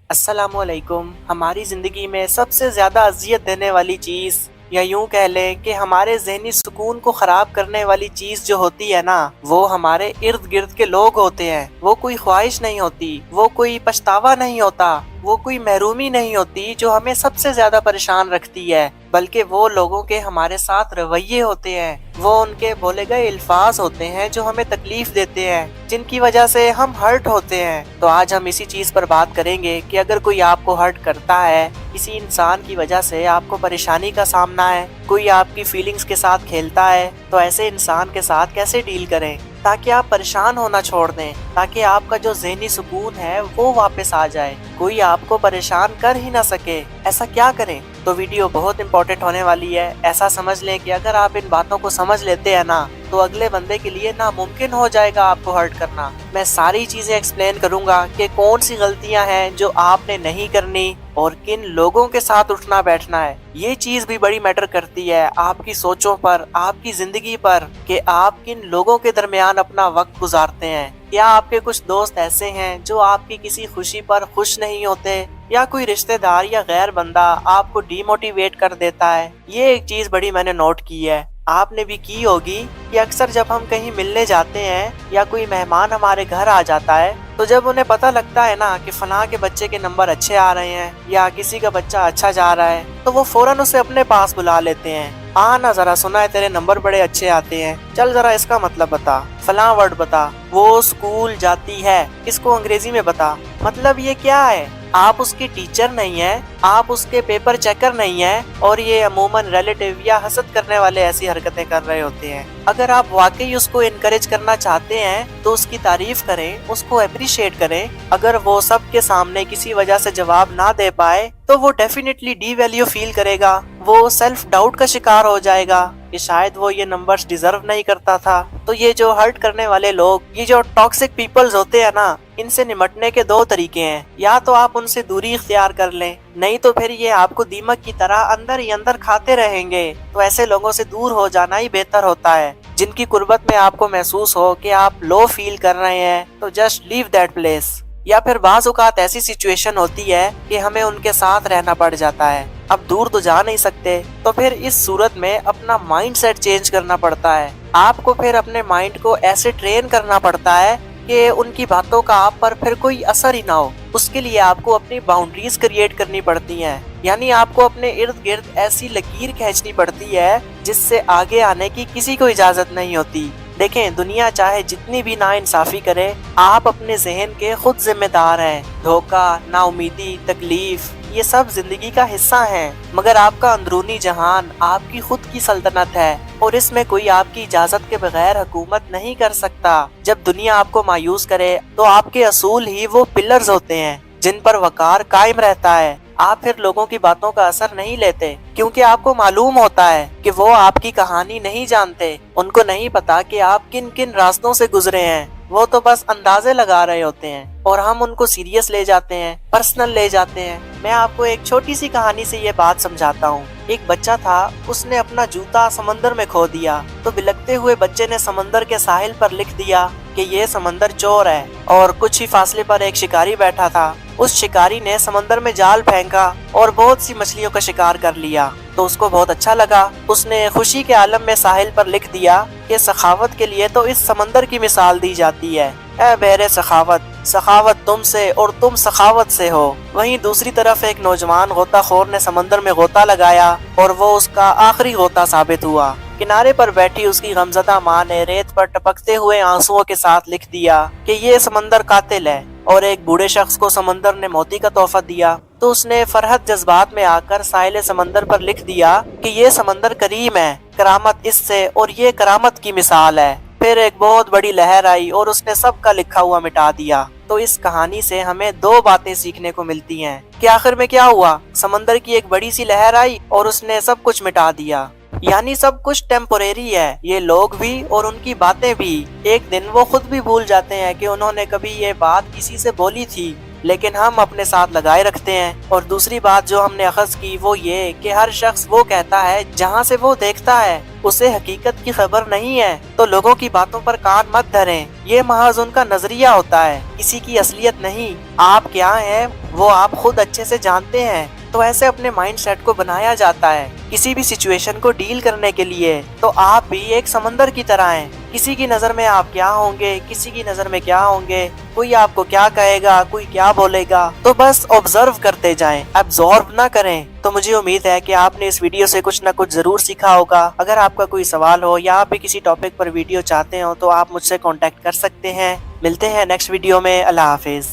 अस्सलामु अलैकुम। हमारी ज़िंदगी में सबसे ज़्यादा अज़ियत देने वाली चीज़ या यूं कह लें कि हमारे ज़हनी सुकून को ख़राब करने वाली चीज़ जो होती है ना, वो हमारे इर्द गिर्द के लोग होते हैं। वो कोई ख्वाहिश नहीं होती, वो कोई पछतावा नहीं होता, वो कोई महरूमी नहीं होती जो हमें सबसे ज़्यादा परेशान रखती है, बल्कि वो लोगों के हमारे साथ रवैये होते हैं। वो उनके बोले गए अल्फाज होते हैं जो हमें तकलीफ देते हैं, जिनकी वजह से हम हर्ट होते हैं। तो आज हम इसी चीज़ पर बात करेंगे कि अगर कोई आपको हर्ट करता है, किसी इंसान की वजह से आपको परेशानी का सामना है, कोई आपकी फीलिंग्स के साथ खेलता है, तो ऐसे इंसान के साथ कैसे डील करें ताकि आप परेशान होना छोड़ दें, ताकि आपका जो ज़हनी सुकून है वो वापस आ जाए, कोई आपको परेशान कर ही ना सके। ऐसा क्या करें? तो वीडियो बहुत इंपॉर्टेंट होने वाली है। ऐसा समझ लें कि अगर आप इन बातों को समझ लेते हैं ना, तो अगले बंदे के लिए नामुमकिन हो जाएगा आपको हर्ट करना। मैं सारी चीजें एक्सप्लेन करूंगा कि कौन सी गलतियां हैं जो आपने नहीं करनी और किन लोगों के साथ उठना बैठना है। ये चीज भी बड़ी मैटर करती है आपकी सोचों पर, आपकी जिंदगी पर, कि आप किन लोगों के दरमियान अपना वक्त गुजारते हैं। या आपके कुछ दोस्त ऐसे हैं जो आपकी किसी खुशी पर खुश नहीं होते, या कोई रिश्तेदार या गैर बंदा आपको डीमोटिवेट कर देता है। ये एक चीज बड़ी मैंने नोट की है, आपने भी की होगी, कि अक्सर जब हम कहीं मिलने जाते हैं या कोई मेहमान हमारे घर आ जाता है, तो जब उन्हें पता लगता है ना कि फलां के बच्चे के नंबर अच्छे आ रहे हैं या किसी का बच्चा अच्छा जा रहा है, तो वो फौरन उसे अपने पास बुला लेते हैं। ना जरा, सुना है तेरे नंबर बड़े अच्छे आते हैं, चल जरा इसका मतलब बता, फलां वर्ड बता। वो स्कूल जाती है, इसको अंग्रेजी में बता। मतलब ये क्या है? आप उसकी टीचर नहीं है, आप उसके पेपर चेकर नहीं है, और ये अमूमन रिलेटिव या हसद करने वाले ऐसी हरकतें कर रहे होते हैं। अगर आप वाकई उसको इनकरेज करना चाहते हैं तो उसकी तारीफ करें, उसको अप्रिशिएट करें। अगर वो सबके सामने किसी वजह से जवाब ना दे पाए तो वो डेफिनेटली डीवैल्यू फील करेगा, वो सेल्फ डाउट का शिकार हो जाएगा कि शायद वो ये नंबर्स डिजर्व नहीं करता था। तो ये जो हर्ट करने वाले लोग, ये जो टॉक्सिक पीपल्स होते हैं ना, इनसे निपटने के दो तरीके हैं। या तो आप उनसे दूरी इख्तियार कर लें, नहीं तो फिर ये आपको दीमक की तरह अंदर ही अंदर खाते रहेंगे। तो ऐसे लोगों से दूर हो जाना ही बेहतर होता है। जिनकी कुर्बत में आपको महसूस हो कि आप लो फील कर रहे हैं, तो जस्ट लीव दैट प्लेस। या फिर बाज़ औक़ात ऐसी सिचुएशन होती है कि हमें उनके साथ रहना पड़ जाता है, अब दूर तो जा नहीं सकते, तो फिर इस सूरत में अपना माइंड सेट चेंज करना पड़ता है। आपको फिर अपने माइंड को ऐसे ट्रेन करना पड़ता है कि उनकी बातों का आप पर फिर कोई असर ही ना हो। उसके लिए आपको अपनी बाउंड्रीज क्रिएट करनी पड़ती हैं, यानी आपको अपने इर्द गिर्द ऐसी लकीर खींचनी पड़ती है जिससे आगे आने की किसी को इजाजत नहीं होती। देखें, दुनिया चाहे जितनी भी नाइंसाफी करे, आप अपने जहन के खुद जिम्मेदार हैं। धोखा, नाउमीदी, तकलीफ, ये सब जिंदगी का हिस्सा है, मगर आपका अंदरूनी जहान आपकी खुद की सल्तनत है, और इसमें कोई आपकी इजाजत के बगैर हुकूमत नहीं कर सकता। जब दुनिया आपको मायूस करे तो आपके असूल ही वो पिलर्स होते हैं जिन पर वकार कायम रहता है। आप फिर लोगों की बातों का असर नहीं लेते, क्योंकि आपको मालूम होता है कि वो आपकी कहानी नहीं जानते। उनको नहीं पता कि आप किन किन रास्तों से गुजरे हैं, वो तो बस अंदाजे लगा रहे होते हैं, और हम उनको सीरियस ले जाते हैं, पर्सनल ले जाते हैं। मैं आपको एक छोटी सी कहानी से ये बात समझाता हूँ। एक बच्चा था, उसने अपना जूता समंदर में खो दिया, तो बिलखते हुए बच्चे ने समंदर के साहिल पर लिख दिया कि ये समंदर चोर है। और कुछ ही फासले पर एक शिकारी बैठा था। उस शिकारी ने समंदर में जाल फेंका और बहुत सी मछलियों का शिकार कर लिया, तो उसको बहुत अच्छा लगा। उसने खुशी के आलम में साहिल पर लिख दिया कि सखावत के लिए तो इस समंदर की मिसाल दी जाती है। ऐ बहरे सखावत, सखावत तुमसे और तुम सखावत से हो। वहीं दूसरी तरफ एक नौजवान गोताखोर ने समंदर में गोता लगाया और वो उसका आखिरी गोता साबित हुआ। किनारे पर बैठी उसकी गमज़दा माँ ने रेत पर टपकते हुए आंसुओं के साथ लिख दिया कि ये समंदर कातिल है। और एक बूढ़े शख्स को समंदर ने मोती का तोहफा दिया, तो उसने फरहत जज्बात में आकर साहिल समंदर पर लिख दिया कि ये समंदर करीम है, करामत इससे, और ये करामत की मिसाल है। फिर एक बहुत बड़ी लहर आई और उसने सबका लिखा हुआ मिटा दिया। तो इस कहानी से हमें दो बातें सीखने को मिलती हैं कि आखिर में क्या हुआ। समंदर की एक बड़ी सी लहर आई और उसने सब कुछ मिटा दिया, यानी सब कुछ टेम्पोरेरी है। ये लोग भी और उनकी बातें भी, एक दिन वो खुद भी भूल जाते हैं कि उन्होंने कभी ये बात किसी से बोली थी, लेकिन हम अपने साथ लगाए रखते हैं। और दूसरी बात जो हमने अखज़ की वो ये कि हर शख्स वो कहता है जहाँ से वो देखता है, उसे हकीकत की खबर नहीं है, तो लोगों की बातों पर कान मत धरें। ये महज उनका नजरिया होता है, किसी की असलियत नहीं। आप क्या हैं वो आप खुद अच्छे से जानते हैं। तो ऐसे अपने माइंड सेट को बनाया जाता है किसी भी सिचुएशन को डील करने के लिए। तो आप भी एक समंदर की तरह हैं, किसी की नजर में आप क्या होंगे, किसी की नजर में क्या होंगे, कोई आपको क्या कहेगा, कोई क्या बोलेगा। तो बस ऑब्जर्व करते जाएं, अब्सॉर्ब ना करें। तो मुझे उम्मीद है कि आपने इस वीडियो से कुछ ना कुछ जरूर सीखा होगा। अगर आपका कोई सवाल हो या आप भी किसी टॉपिक पर वीडियो चाहते हो तो आप मुझसे कांटेक्ट कर सकते हैं। मिलते हैं नेक्स्ट वीडियो में। अल्लाह हाफिज।